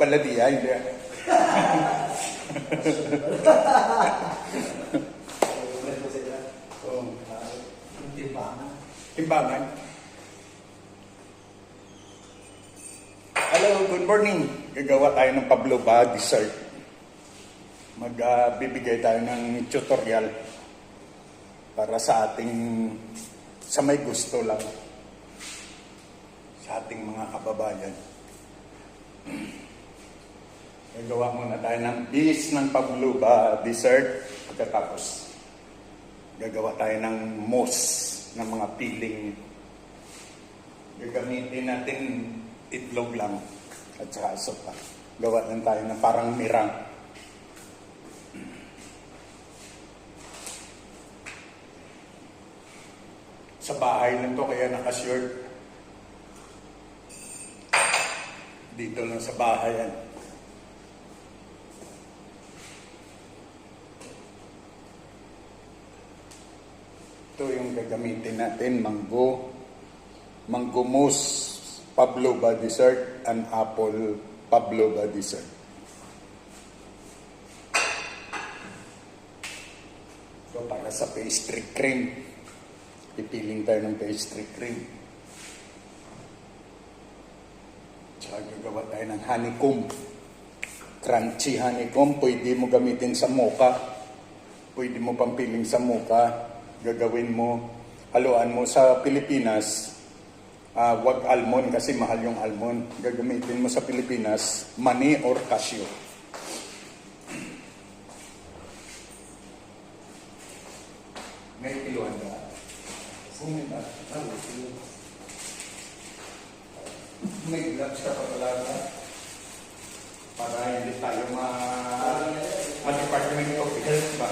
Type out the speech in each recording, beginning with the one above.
pala di ay. Timbangan. Hello, good morning. Gagawa tayo ng pavlova dessert. Magbibigay tayo ng tutorial para sa may gusto lang. Sa ating mga kababayan. Gagawa muna tayo ng base ng pavlova dessert. Pagkatapos, gagawa tayo ng mousse ng mga piling. Gagamitin natin itlog lang at saka sopa. Gawa lang tayo na parang mirang. Sa bahay lang to kaya naka-shirt. Dito lang sa bahay yan. Ito yung gagamitin natin, mango mousse pavlova dessert and apple pavlova dessert. So para sa pastry cream, pipiling tayo ng pastry cream. Tsaka gagawa tayo ng honeycomb. Crunchy honeycomb, pwede mo gamitin sa mocha. Pwede mo pampiling sa mocha. Gagawin mo, haluan mo sa Pilipinas, wag almond kasi mahal yung almond. Gagamitin mo sa Pilipinas, mani or cashew. May kiluan ka? May gloves ka pa talaga para hindi tayo ma-department of health ba?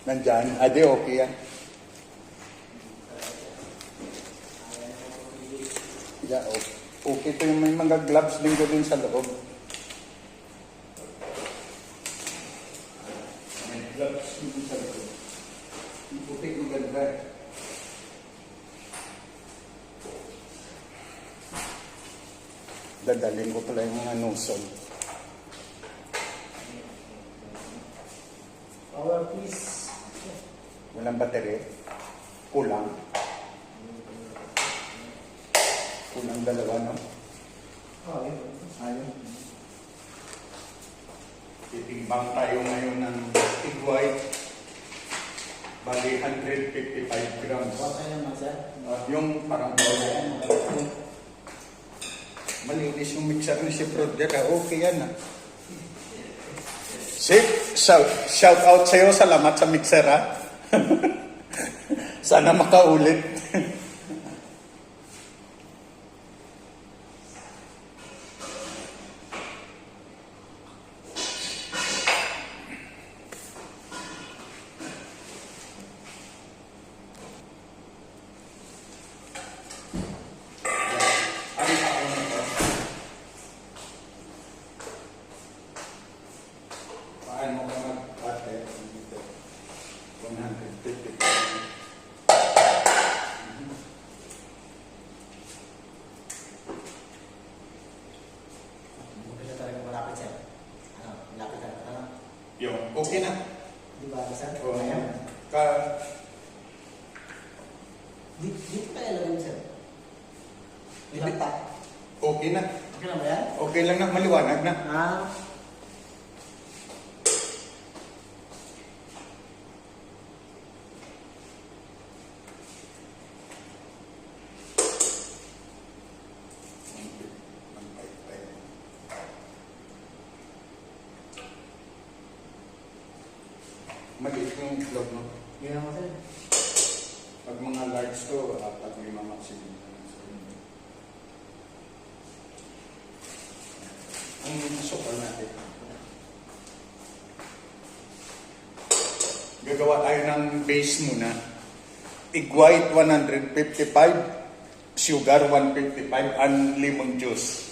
Nandyan? Ade, okay yan. Yeah, okay. Okay ito yung may mga gloves din ko din sa loob. May gloves din sa loob. Yung puti yung ganda. Dadalhin ko pala yung mga nusol. Power please. Walang battery. Kulang. Kulang dalawa, no? Ayun. Titimbang tayo ngayon ng egg white. Bali, 155 grams. Yung parang bawal. Malinis yung mixer ni si Project. Okay yan, ha? Shout out sa'yo. Salamat sa mixer, ha? Sana makaulit. Paano ka mag-ate? 150. Yung, okay na. Di ba, sir? O, Ayan. Dito pa ilalagay, sir. Ilang pa? Okay na. Okay na ba yan? Okay lang na, maliwanag na. Maliit yung itlog, no? Yan ako, sir. Pag mga large to, dapat may mga maximum. Ang sukal natin. Gagawa tayo ng base muna. Egg white 155, sugar 155, and lemon juice.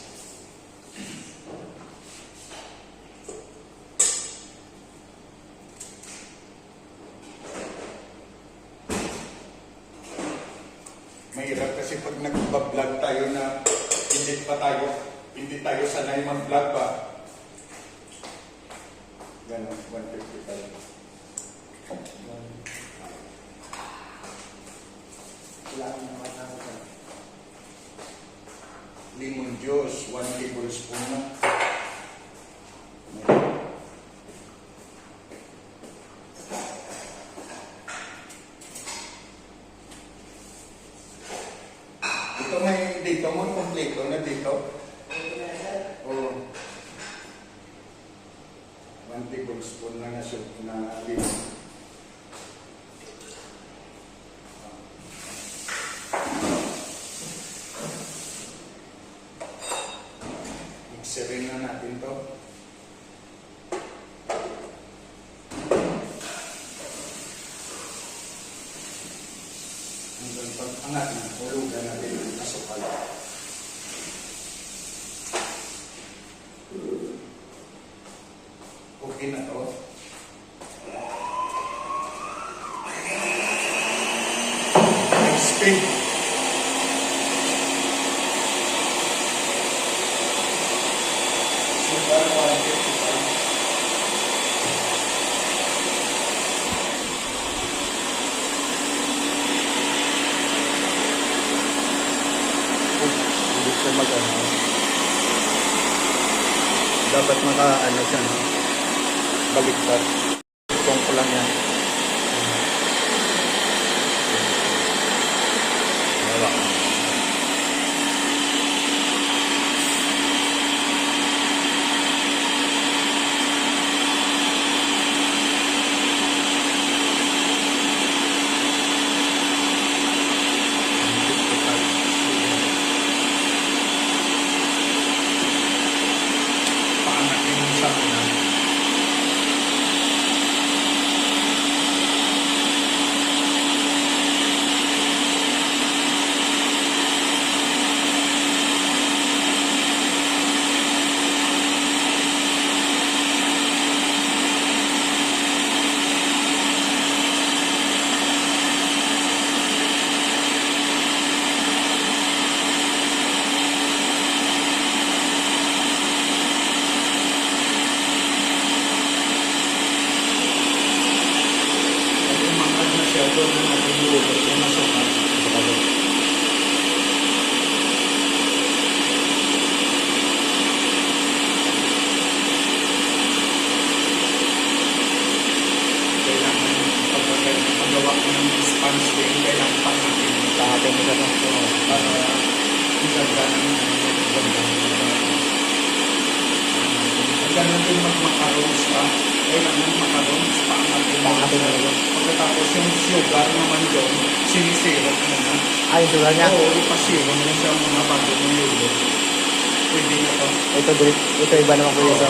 Kasi pag nag-vlog tayo na hindi tayo sanay mag-vlog ba? Ganun, 155. Wala akong nakatawa sir. Lemon juice, 1 tablespoon na. Dito mo, kompleto na dito. Okay na sir. Oo. 1 tablespoon na soup na lemon. Mixerin na natin to. Hanggang pag-angat na, hulugan natin yung asukal. Okay na to. Next spin. Sugar 155. Hindi siya mag-ano. Dapat maka-ano siya, no? Baliktad. Kung ko lang yan. Wala. Paangat yung sa una. Pag umangat na siya, doon na natin iulog yung masukal. Kailangan pag magawa ko ng sponge din, kailangan pa natin Kahapin mo sa ito. para igagana ng ganda. Ganun din mag-macarons ka, kailangan macarons, paangatin mo. Paangatin mo yun. Pagkatapos yung sugar naman doon, sinisirap mo na. Ay, sugar niya? Oo, ipasirap mo siya muna bago mo yun. Pwede na to. Ito iba naman po yun. So,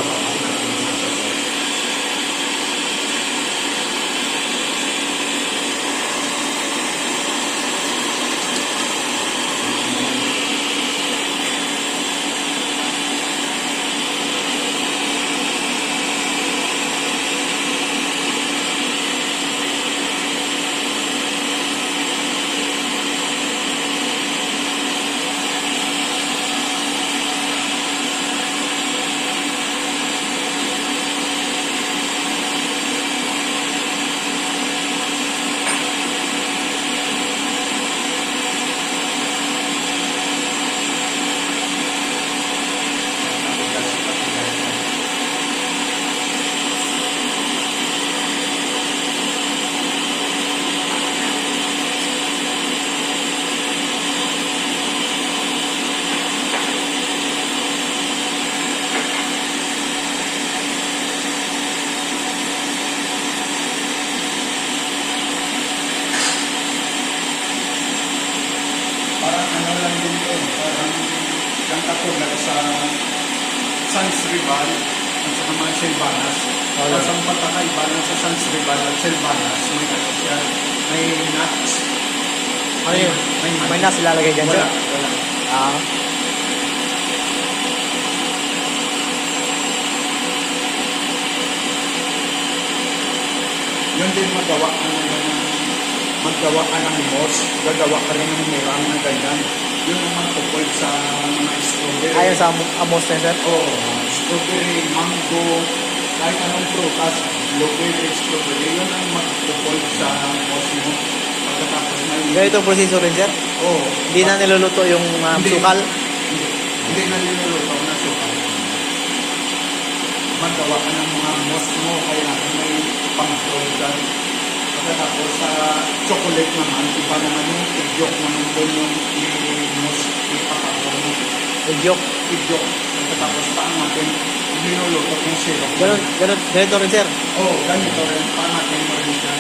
parang ano lang din to, parang yung katulad sa Sans Rival at sa mga Silvanas. Wala. At ang pagkakaiba lang sa Sans Rival at Silvanas, may ano siya, may nuts. ano yun? May nuts ilalagay dyan, Wala, sir? wala. Ah. Yun din magawa ano yun ng maggawa ka ng moss, gagawa ka rin ng murang na ganyan. Yun ang magpupol sa mga strawberry. Ayon sa amos na sir. Oo, strawberry, mango, kahit anong prutas, blueberry, strawberry, yun ang magpupol sa moss mo. Pagkatapos na yun. Ganito ang proseso rin sir. Oo. Hindi na niluluto yung Hindi. sukal. Hindi na niluluto na sukal. Magawa ka ng mga moss mo, kailangan may pang-flow dyan. Pagkatapos sa chocolate naman, iba naman yung idyok naman doon yung i-moss, ipapagawa mo. Idyok. Idyok. Pagkatapos pa natin, niluluto yung syrup. Ganito rin sir. Oo, ganito rin. Pa natin mo rin siya.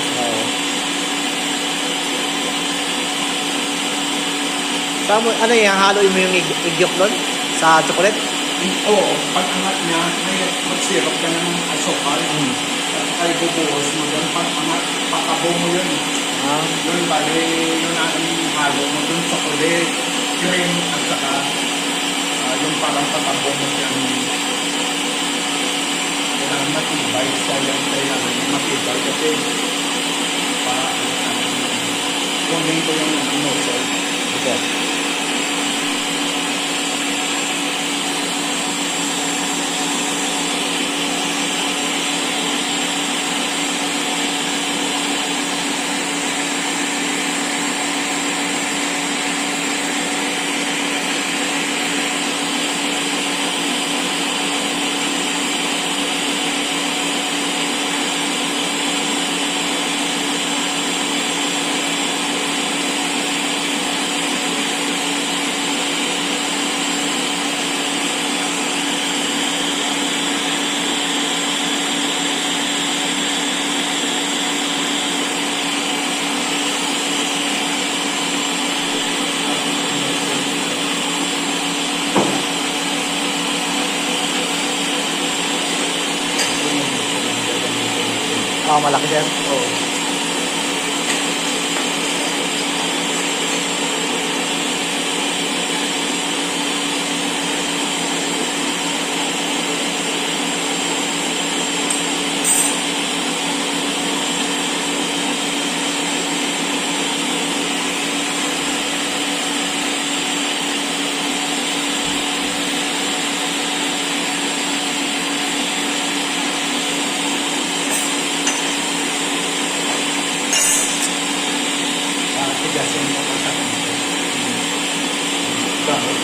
Ano yung haloy mo yung igyok doon? Sa chocolate? Oo, pag angat niya, may mag-syrup ka na ng asukal. Ay bubuhos mo doon. Pag angat, pakabo mo yun. Yun bali, yun ang halo mo doon, chocolate, cream, at saka yung parang pakabo mo siya. Kailangan matibay siya yan. Kailangan matibay kasi kunin ko yung nozzle. Okay. Malaki sir. Oo. Tigasin mo pa sa kanito. Bakit?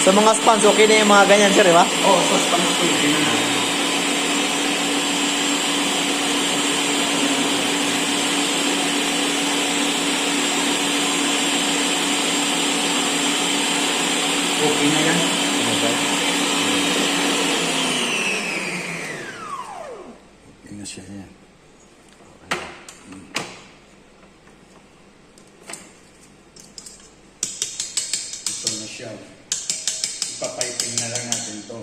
Sa mga spans, okay na yung mga ganyan sir, di ba? Oo, sa sponge ko yun na. Okay na yan. Okay na siya yan. Ito na siya. Ipapiping na lang natin to.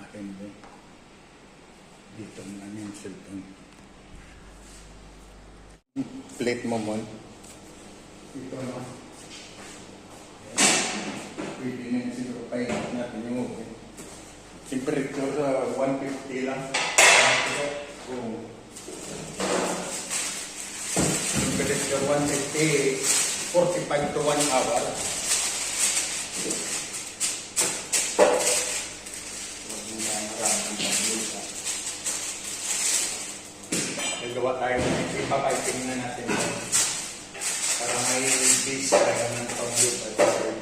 Akin din. Dito na lang yung cellphone. Plate mo mo. Ito na. Pwede na yung siguro painit natin yung oven. Temperature sa 150 lang. Oh. Temperature 150, 45 to 1 hour. Nagawa tayo ng ipapiping na natin para may base tayo ng pag-loop at pag-loop.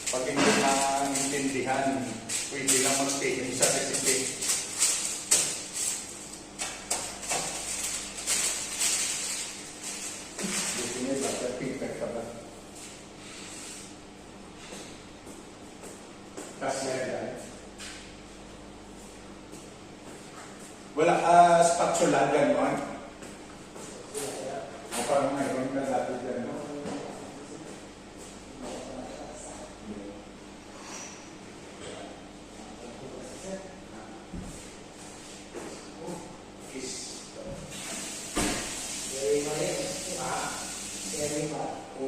Pag hindi naintindihan, pwede lang mag-take sa recipe. Dito may butter paper ka ba? Kasi yan. spatula gano'n. O parang mayroon ka dati gano'n. Very mali. Very mali. O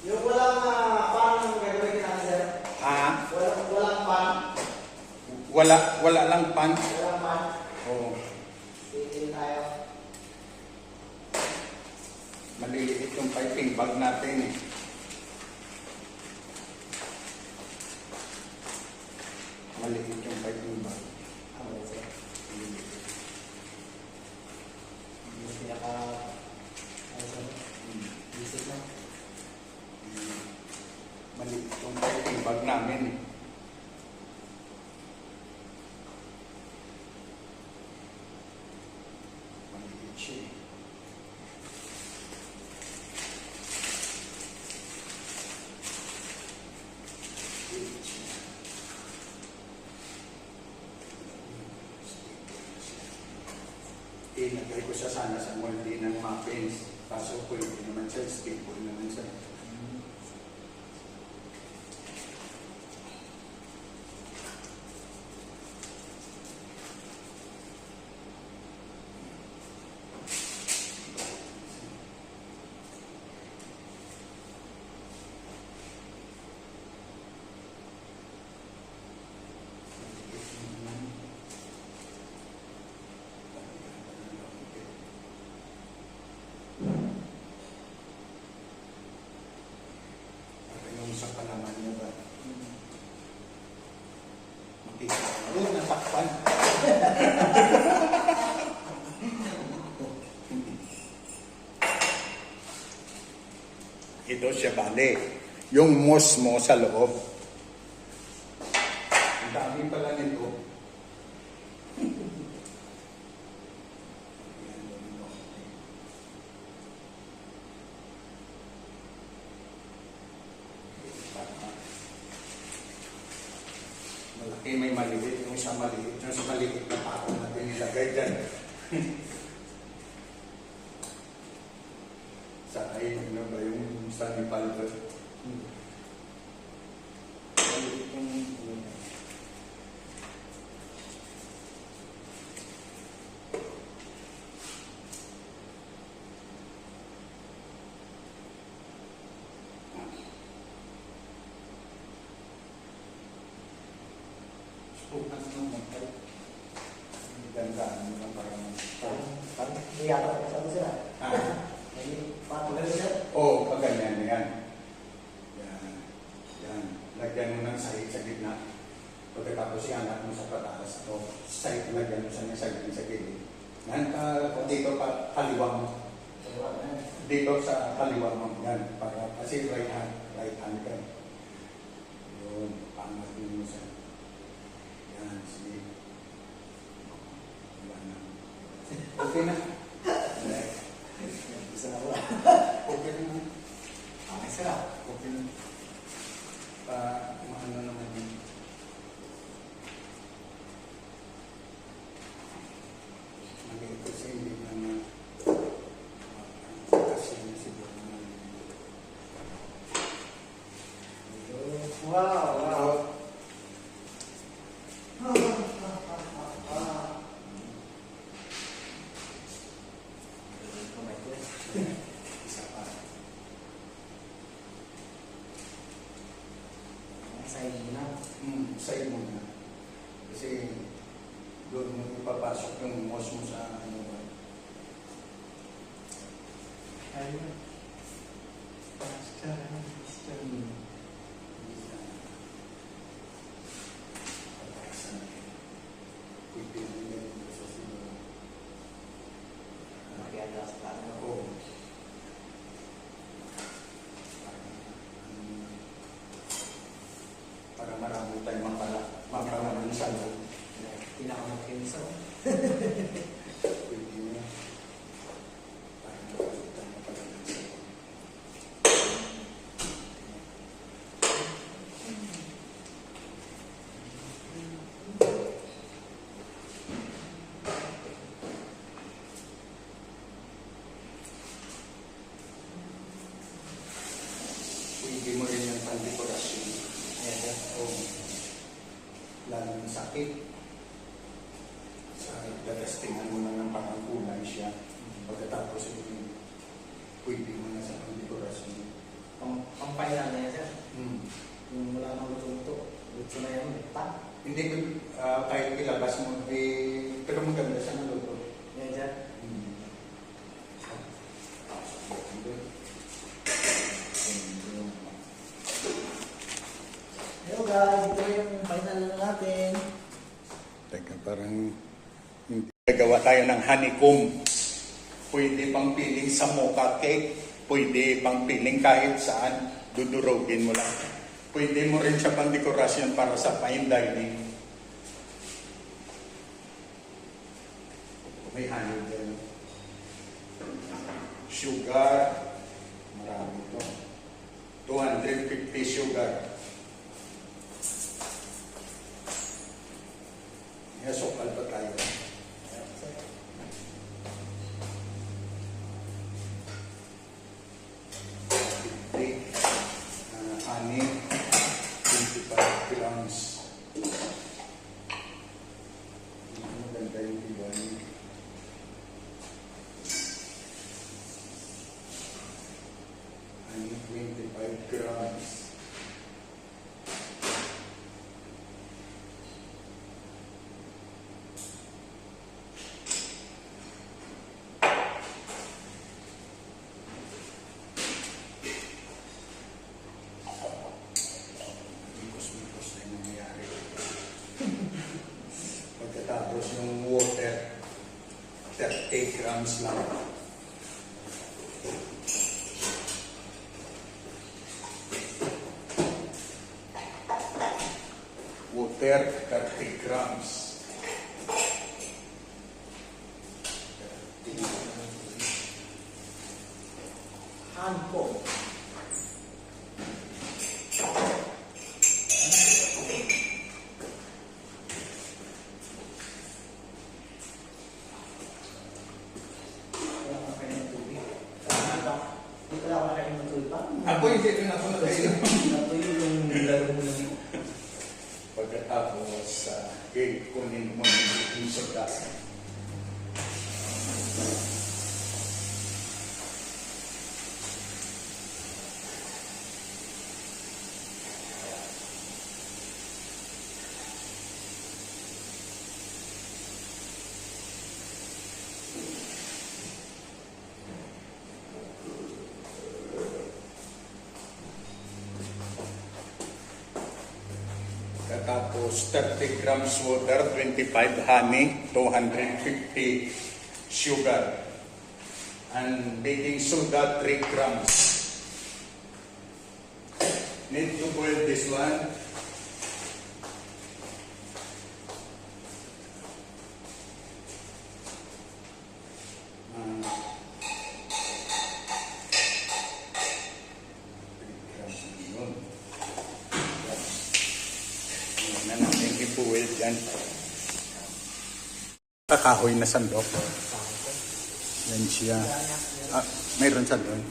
Yung walang pan ang gagawin natin, sir. Walang pan. wala lang pan. Walang pan. O Titin tayo. maliliit yung piping bag natin. Maliit yung piping bag. Ano, sir? Yung pinaka... Ano, sir? Basic na. Maliit yung piping bag namin. Maliit siya. Maliit siya. Inagay ko siya sana sa molde ng muffins. Kaso pwede naman siya, stable naman siya. Yung sa palaman niya ba? Makita ko. Oh, natakpan. Ito siya bale. Yung moss mo sa loob. Ang dami pala nito. Malaki, may maliit. Yung sa maliit. Yung sa maliit na pako natin nilagay dyan. Sa ay, ano ba yung sa Nepal ba? Maliit yung... Bukas ng motor. Gandaan mo lang parang... Hindi yata ko sa sir. Ah, May pan. Magaling, sir. oo, pag ganyan na yan. Yan. Yan. Lagyan mo ng sahig sa gitna. Pagkatapos iangat mo sa pataas. O, sahig, lagyan mo sa sahig sa gilid. Yan, dito pa, kaliwa mo. Dito sa kaliwa mo. Yan, para kasi right hand ka. Yun, pangat mo sa... Yan, sige. Wala na. Okay na. Isa na ko. Okay na. Okay, sir. Okay na. Maano naman yun. Maliit kasi hindi naman kasi siguro naman. Wow, wow. Isa pa. Sa'yo muna. Kasi doon mo ipapasok yung moss mo sa ano ba. Ayun. Para marami tayong mapalaman sa loob. Pinakamakinisaw. Pwede nyo. Para marami tayong mapalaman sa loob. cake. Sa dadastingan mo na ng parang kulay siya. Pagkatapos pwede mo na sa dekorasyon. Pampahinga na yan, sir. Hmm. Yung wala nang luto-luto. Luto na yan, pan. Hindi ko kahit ilabas mo, pero maganda siya ng luto. Yan, sir. Hello guys, ito yung final na natin. Teka, parang hindi. Gagawa tayo ng honeycomb. Pwede pang piling sa mocha cake. Pwede pang piling kahit saan. Dudurogin mo lang. Pwede mo rin siya pang dekorasyon para sa fine dining. May honey din. Sugar. Marami ito. 250 sugar. Sokal pa tayo. Honey, 25 grams. Maganda yung iba niya. Honey, 25 grams. Mikos-mikos na yung nangyayari. Pagkatapos yung water, 30 grams lang. Water, 30 grams. Hanko. Wala ka kain ng tubig. Hindi pala ako nakain ng tubig pa. Ako hindi rin ako nakain. Natuyo yung laro mo lang. Pagkatapos kunin mo yung soda. Tapos 30 grams water, 25 honey, 250 sugar, and baking soda 3 grams. Need to boil this one. Na natin i-boil dyan. Kakahoy na sandok. Yan siya. Mayroon sa doon.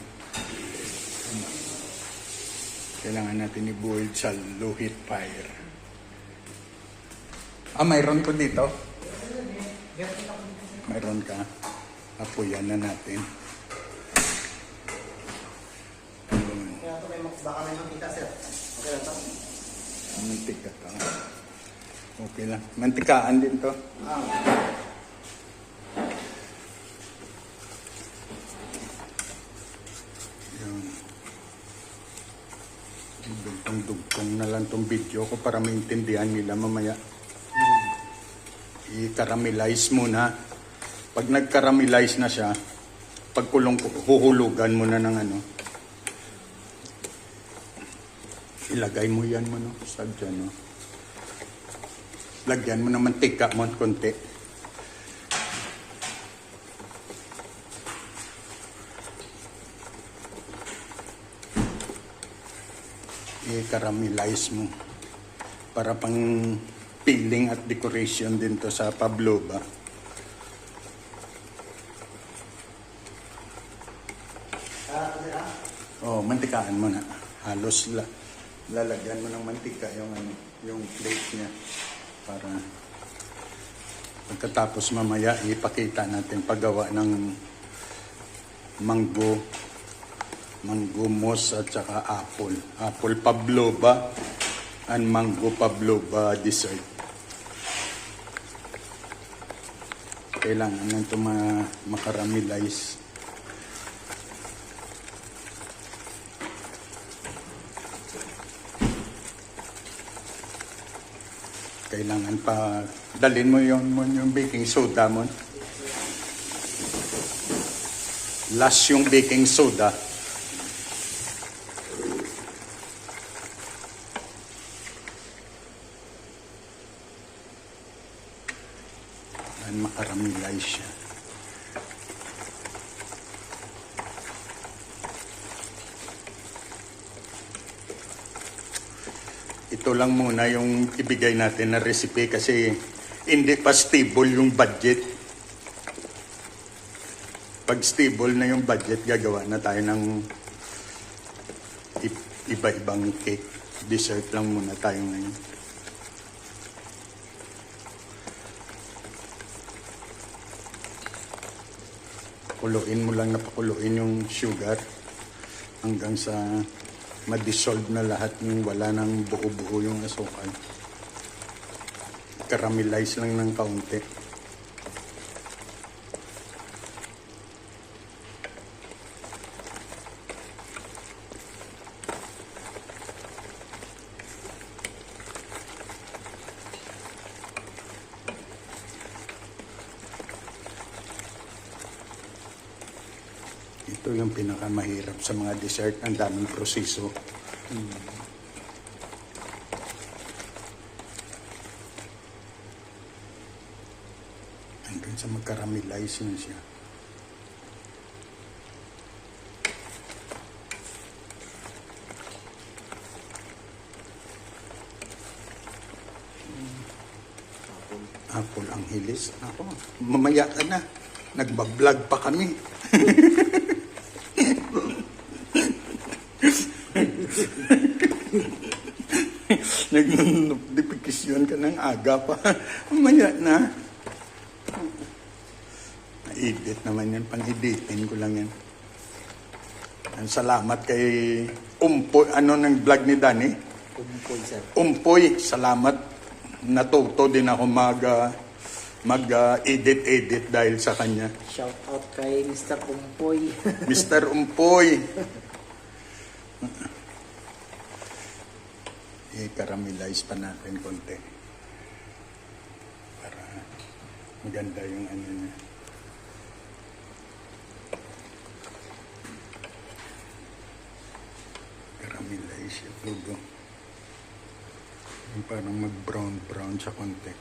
Kailangan natin i-boil sa low heat fire. Mayroon ko dito. Mayroon ka. Apoyan na natin. Kaya ito baka may makita, sir. Okay lang ito. Mantika ka. Okay lang. Mantikaan din to. Yun. Dugtong-dugtong na lang tong video ko para maintindihan nila mamaya. I-caramelize muna. Pag nag-caramelize na siya, pagkulong huhulugan mo na ng ano. Ilagay mo yan mo, no? Sadya, no? Lagyan mo ng mantika mo konti. I-caramelize mo. Para pang filling at decoration din to sa pavlova. Oh, mantikaan mo na. Halos lalagyan mo ng mantika yung plate niya. para pagkatapos mamaya ipakita natin paggawa ng mango mousse at saka apple pavlova and mango pavlova dessert. Kailangan nang ito makaramelize. Kailangan pa dalhin mo yung baking soda mo. Last yung baking soda. And makaramelize siya. Ito lang muna yung ibigay natin na recipe kasi hindi pa stable yung budget. Pag stable na yung budget, gagawa na tayo ng iba-ibang cake. Dessert lang muna tayo ngayon. Pakuluin mo lang na pakuluin yung sugar hanggang sa ma-dissolve na lahat yung wala nang buo-buo yung asukal. Caramelize lang ng kaunti. Ito yung pinakamahirap sa mga dessert. Ang daming proseso. Hanggang sa mag-caramelize na siya. Apple ang hilis. Ako, mamaya ka na. Nagbablog pa kami. Nag-notification ka ng aga pa. Mamaya na. Na-edit naman yan. Pang-editin ko lang yan. Ang salamat kay Umpoy. Ano ng vlog ni Danny? Umpoy, sir. Umpoy, salamat. Natuto din ako mag-edit dahil sa kanya. Shout out kay Mr. Umpoy. Mr. Umpoy. I-caramelize pa natin konti. Para maganda yung ano niya. Caramelize siya. Todo. Yung parang mag-brown siya konti.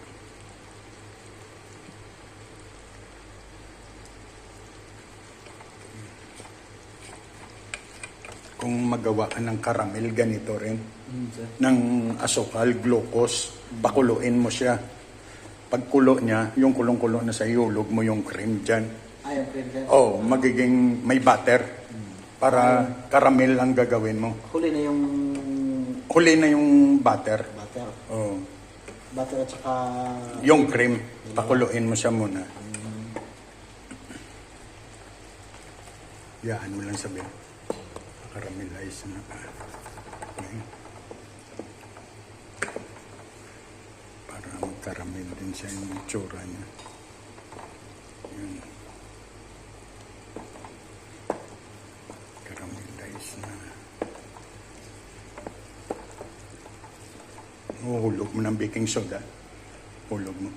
Kung magawa ka ng caramel, ganito rin. Sir. Ng asukal, glucose, pakuluin mo siya. Pagkulo niya, yung kulong-kulo na sa iulog mo yung cream dyan. Ayaw, friend, sir. Oh, magiging may butter. Para caramel ang gagawin mo. Huli na yung Huli na yung butter. butter. Oh, Butter at saka... yung cream, pakuluin mo siya muna. Yaan mo lang sabihin. Caramelize na. Okay. Para mag-caramel din siya yung itsura niya. Yun. Caramelize na. Hulog mo ng baking soda. Hulog mo.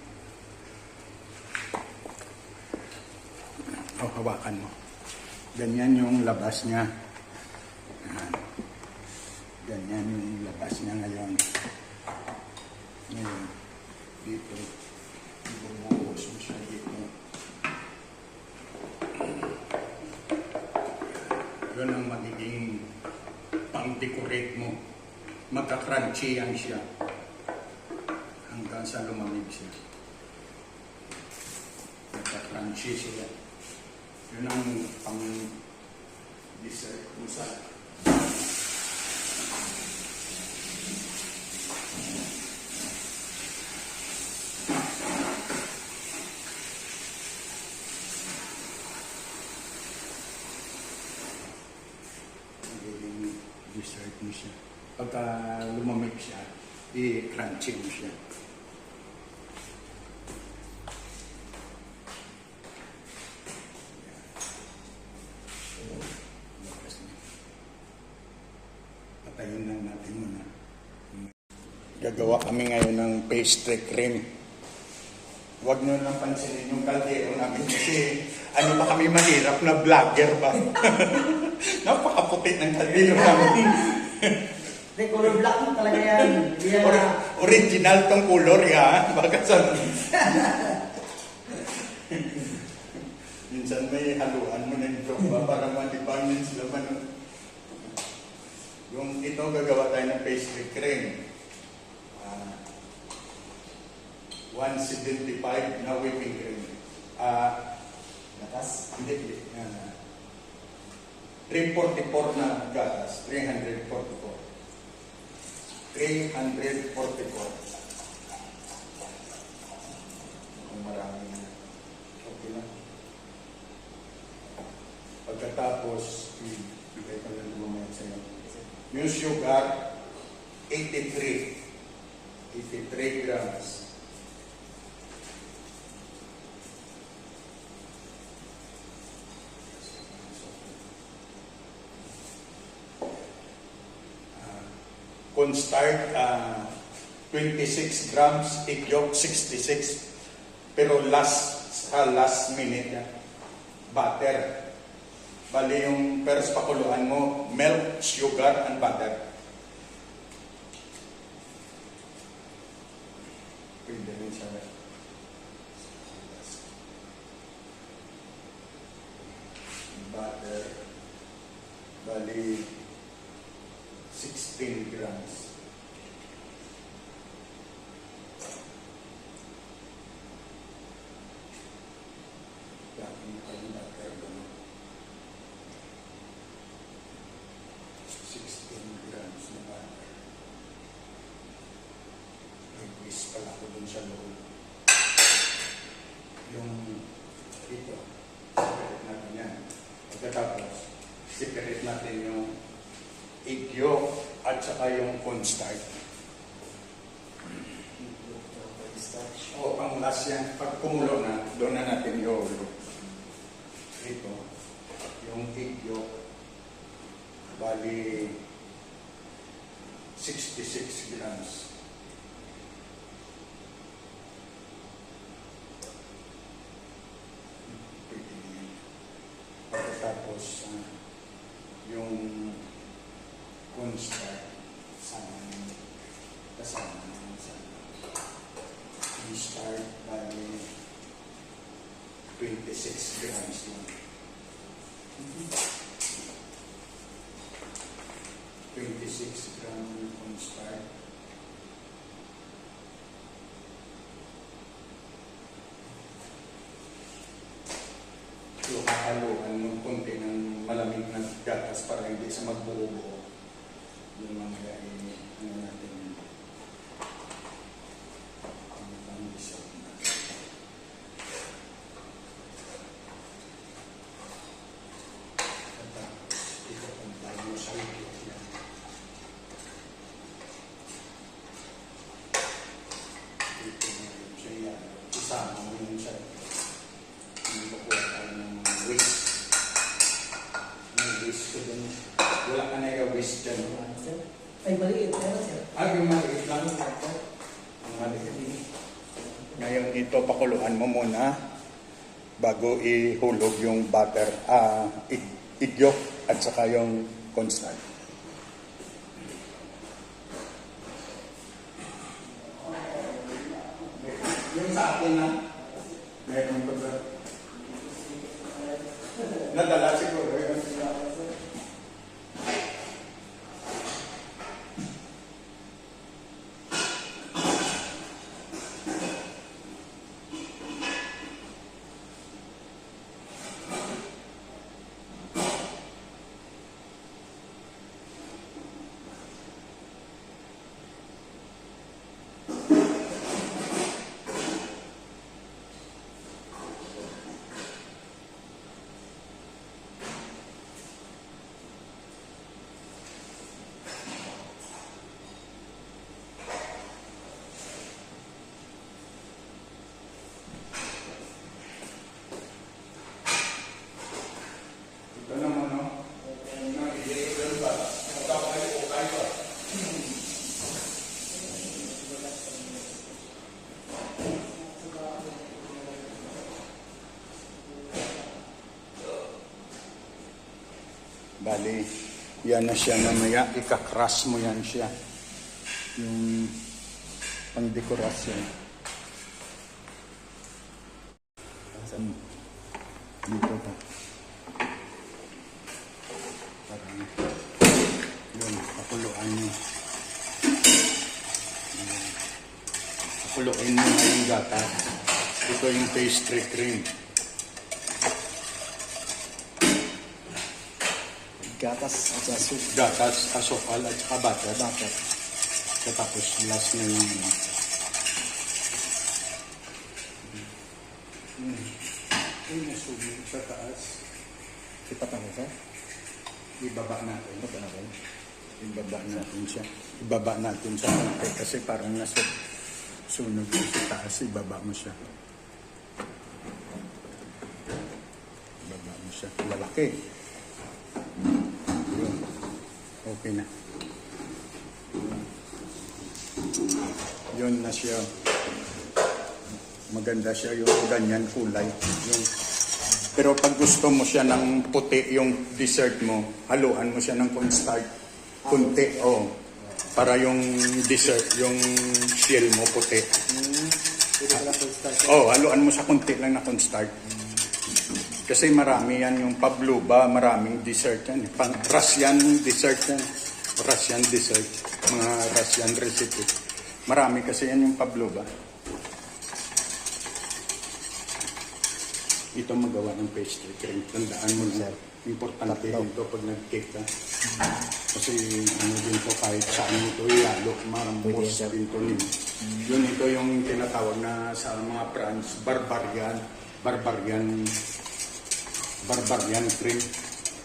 O, hawakan mo. Ganyan yung labas niya. Yan. Ganyan yung labas niya ngayon. Ngayon, dito, ibubuhos mo siya dito. Yun ang magiging pang-decorate mo. Magka-crunchy yan siya. Hanggang sa lumamig siya. Magka-crunchy siya. Yun ang pang-dessert mo sa pagka lumamig siya, i-crunchy mo siya. Patayin lang natin muna. Gagawa kami ngayon ng pastry cream. Huwag nyo lang pansinin yung kaldero namin kasi ano pa kami mahirap na vlogger ba? Napakaputi ng kaldero namin. Hindi, color black mo talaga yan. Hindi yan Original tong color ya. Baka sa... Minsan may haluan mo ng joke ba para malibangin sila man. Yung ito gagawa tayo ng pastry cream. 175 na whipping cream. gatas. Hindi. 344 na gatas. 344. 344. Kung marami na. Okay na. Pagkatapos, bigay ko lang lumamaya sa'yo. Yung sugar, 83 grams. Cornstarch, 26 grams, egg yolk, 66. Pero last minute, butter. Bali yung first pakuluan mo, milk, sugar, and butter. Pwede rin siya. Butter. Bali 16 grams. Dapat yung butter. 16 grams na butter. May whisk pala ko dun sa loob. Yung ito, separate natin yan. Pagkatapos, separate natin yung egg yolk at saka yung cornstarch. O, ang last yan, pag kumulo na, doon na natin ihulog. Ito, yung egg yolk, bali 66 grams. Pwede yan. Pagkatapos, yung cornstarch, kasama naman sa cornstarch, bali 26 grams lang. 26 grams ng cornstarch. So, hahaluan ng konti ng malamig na gatas para hindi sa magbuo-buo. Yung mga ano natin ang pang-isip natin. Tapos, ito kung tayo sa ikot yan. Ito na yun siya yan. Isama mo yun siya. Hindi ko kuha tayo ng mga whisk. May whisk ko dun. Wala ka na yung whisk dyan. Ay, maliit. Ano, sir? Yung maliit lang. Ang maliit. Ngayon ito, pakuluan mo muna bago ihulog yung butter, egg yolk at saka yung cornstarch. Yung sa akin na, meron ko ba? Nadala siguro yun. Bali, yan na siya mamaya. Ikakras mo yan siya. Yung pang-dekorasyon. Dito pa. Parang, yun, pakuluan nyo. Pakuluin mo na yung gata. Ito yung pastry cream. Gatas at sasuk. Gatas, asukal, at saka butter. Bakit? Tapos last na yung ano. Yung nasubi sa taas. Sipat ako, sir. Ibaba natin. Ito na rin. Ibaba natin siya. Ibaba natin sa konti kasi parang nasa sunog ko sa taas. Ibaba mo siya. Ibaba mo siya. Lalaki. Yun. Okay na. Yun na siya. Maganda siya yung ganyan kulay. Yung, pero pag gusto mo siya ng puti yung dessert mo, haluan mo siya ng cornstarch. Kunti, para yung dessert, yung shell mo puti. Pwede ka lang start. Haluan mo sa kunti lang na cornstarch. Kasi marami yan yung pavlova, maraming dessert yan. Russian dessert yan. Russian dessert. Mga Russian recipe. Marami kasi yan yung pavlova. Ito magawa ng pastry cream. Tandaan mo na. Importante ito pag nag-cake ka. Kasi ano din to kahit saan mo ito ilalo, marambos din to rin. Yun ito yung tinatawag na sa mga France, Barbarian cream.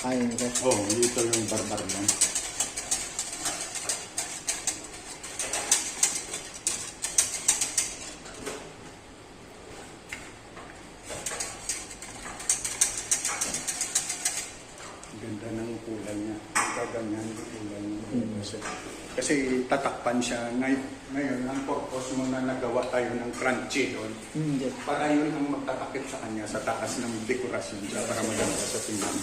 Ayun, sir. Ito yung Barbarian. Ganda ng kulay niya. Gaganyan yung kulay niya. Kasi tatakpan siya. Ngayon, ang purpose mo na nagawa tayo ng crunchy doon. Yes. Para yun ang magtatakip sa kanya sa taas ng dekorasyon siya para maganda sa tingnan.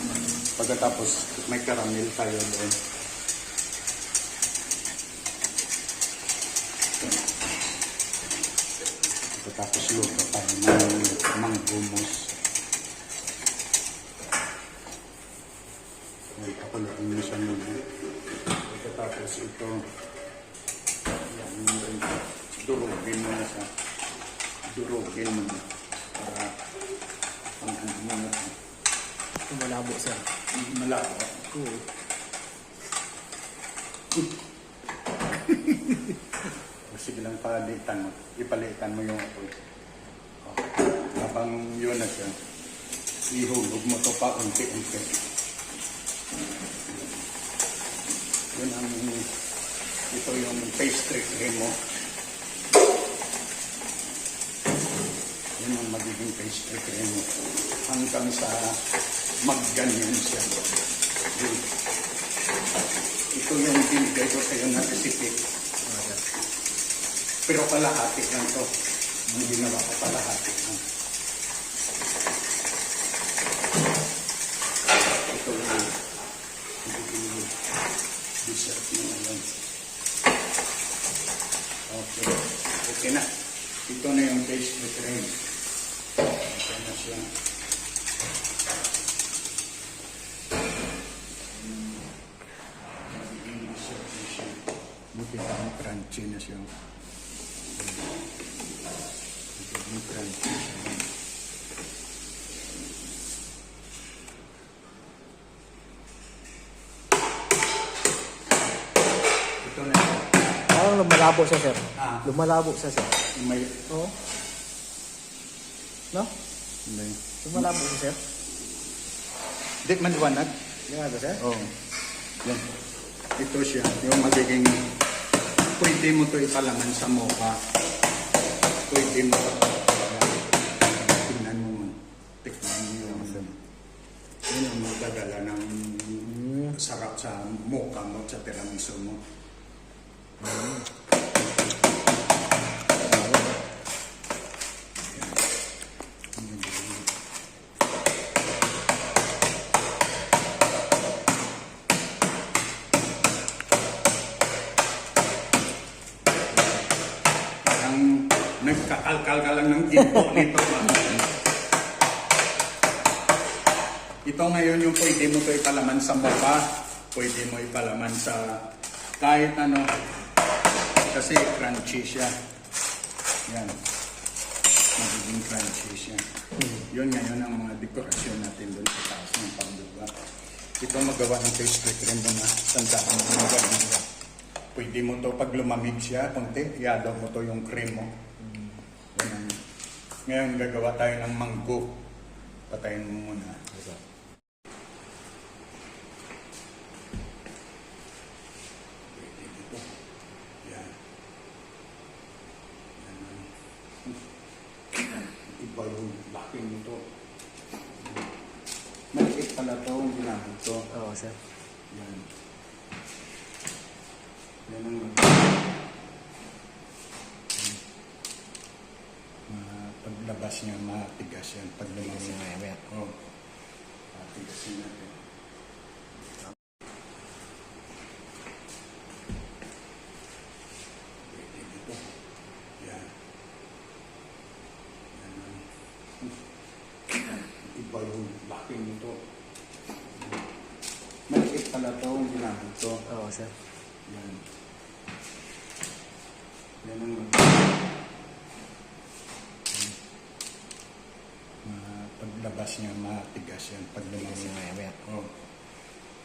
Pagkatapos may caramel tayo doon. Pagkatapos luto tayo ng mango mousse. Pakuloan mo siya muna. Pagkatapos ito, yan, durugin mo na siya. Durugin mo na. Para pang-ano mo na. Malabo, sir. Malabo. Cool. Sige lang palitan mo. Ipalitan mo yung apoy. Habang yun na siya, ihulog mo ito pa unti-unti. Yun ang, ito yung pastry cream mo. Yun ang magiging pastry cream mo. Hanggang sa magganyan siya. Yun. Ito yung binigay ko sa'yo na recipe. Pero kalahati lang to. Ang ginawa ko kalahati lang. Ito yung dessert mo ngayon. Okay. Okay na. Ito na yung pastry cream. Okay na siya. Dessert na siya. Buti pa ang crunchy na siya. Yung crunchy siya. Ito na siya. Parang lumalabo siya, sir. Lumalabo siya, sir. May... Oo. No? Hindi. Lumalabo siya, sir. Di maliwanag? Lumalabo, sir? Oo. Yan. Ito siya. Yung magiging... Pwede mo ito ipalaman sa mocha. Pwede mo. Tingnan mo. Tikman mo yung... Yun ang magdadala ng sarap sa mocha mo, sa tiramisu mo. Nagkakalkal ka lang ng ginto nito. Ito ngayon yung pwede mo ito ipalaman sa mocha. Pwede mo ipalaman sa kahit ano. Kasi crunchy siya. Yan. Magiging crunchy siya. Yun ngayon ang mga dekorasyon natin doon sa taas ng pagduga. Ito magawa ng pastry cream mo na tandaan mo ng ganun. Pwede mo to pag lumamig siya, konti, iyadaw mo to yung cream mo. Ganun. Ngayon gagawa tayo ng manggo. Patayin mo muna. Pwede dito. Yan. Yan. Iba yung laki nito. Maliit pala to, ang ginamit to. Oo, sir. Yan. Yan ang paglabas niya, matigas yan. Pag lumabas niya, oh, matigasin natin. Pwede dito. Yan. Yan. Iba yung laki nito. Maliit pala to, ang ginamit to. Oo, sir. Yan. Yan ang paglabas niya, matigas yan. Pag lumabas niya, oh,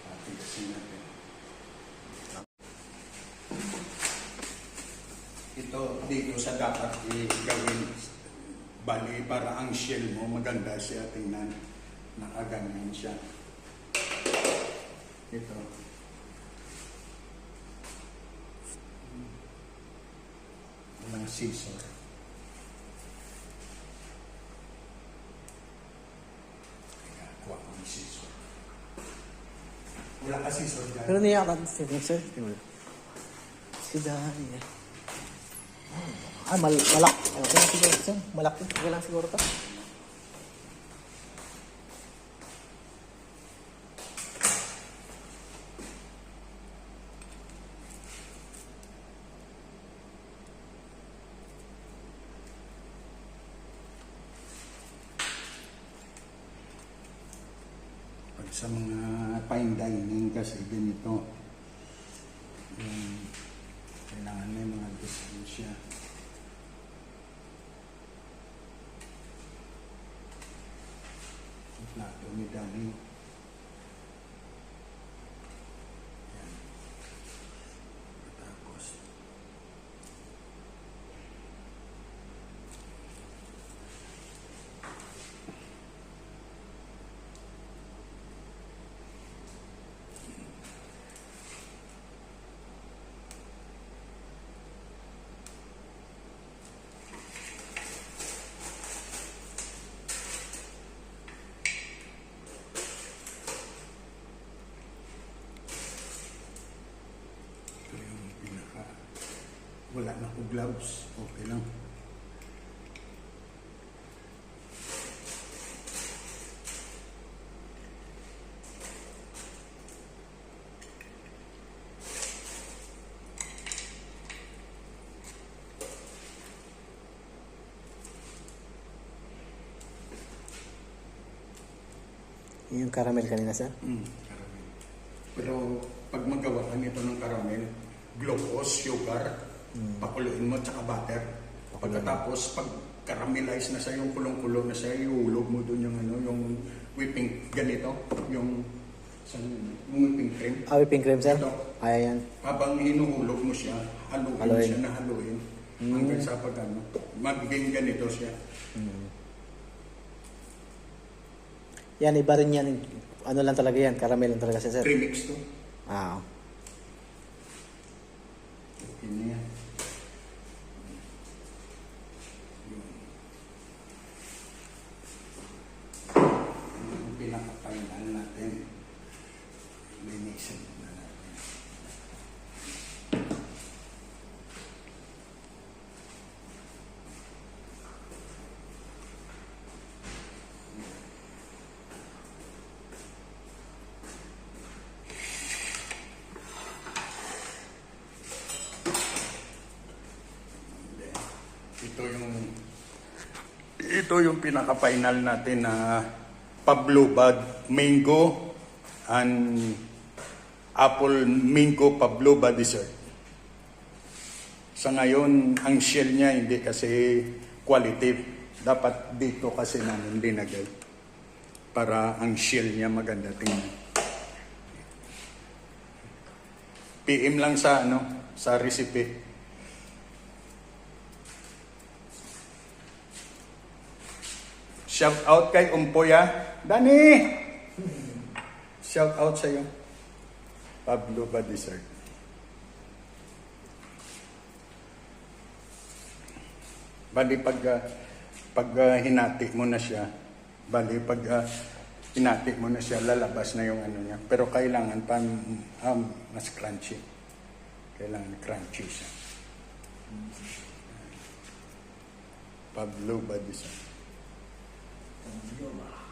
matigasin natin. Ito, dito sa dapat i-gawin. Bali, para ang shell mo, maganda siya. Tingnan, nakaganyan siya. Ito. Walang scissor. Kaya, kuha ko ng scissor. Wala ka scissor dyan. Pero niya ka, sir. Si Dani. Ah, malak. Okay lang siguro, sir. Malaki. Okay lang siguro to. Pag sa mga fine dining kasi ganito, kailangan may mga distansya. Plato ni Dani. Yan. Tapos, ito yung pinaka, wala na ko gloves, okay lang. Yung caramel kanina, sir. Caramel. Pero pag magawa ka nito ng caramel, glucose, sugar, pakuluin mo, tsaka butter. Pagkatapos, pag caramelize na siya, yung kulong-kulo na siya, ihulog mo doon yung, ano, yung whipping, ganito, yung whipping cream. Ah, whipping cream, sir? Ito. Ay, yan. Habang hinuhulog mo siya, haluin mo Haluin. siya na haluin. Hanggang sa pag ano, magiging ganito siya. Yan, iba rin yan. Ano lang talaga yan? Caramel lang talaga siya, sir. Premix to. Ah, Okay na yan. Yung pinakapainan natin, linisin na natin. ito yung pinaka-final natin na pavlova mango and apple mango pavlova dessert. Sa ngayon, ang shell niya hindi kasi quality. Dapat dito kasi namin linagay para ang shell niya maganda tingnan. PM lang sa sa recipe. Shout out kay Umpoy Dani! Shout out sa iyo. Pavlova dessert. Bali pag hinati mo na siya, hinati mo na siya, lalabas na yung ano niya. Pero kailangan pa mas crunchy. Kailangan crunchy siya. Pavlova dessert. Pavlova.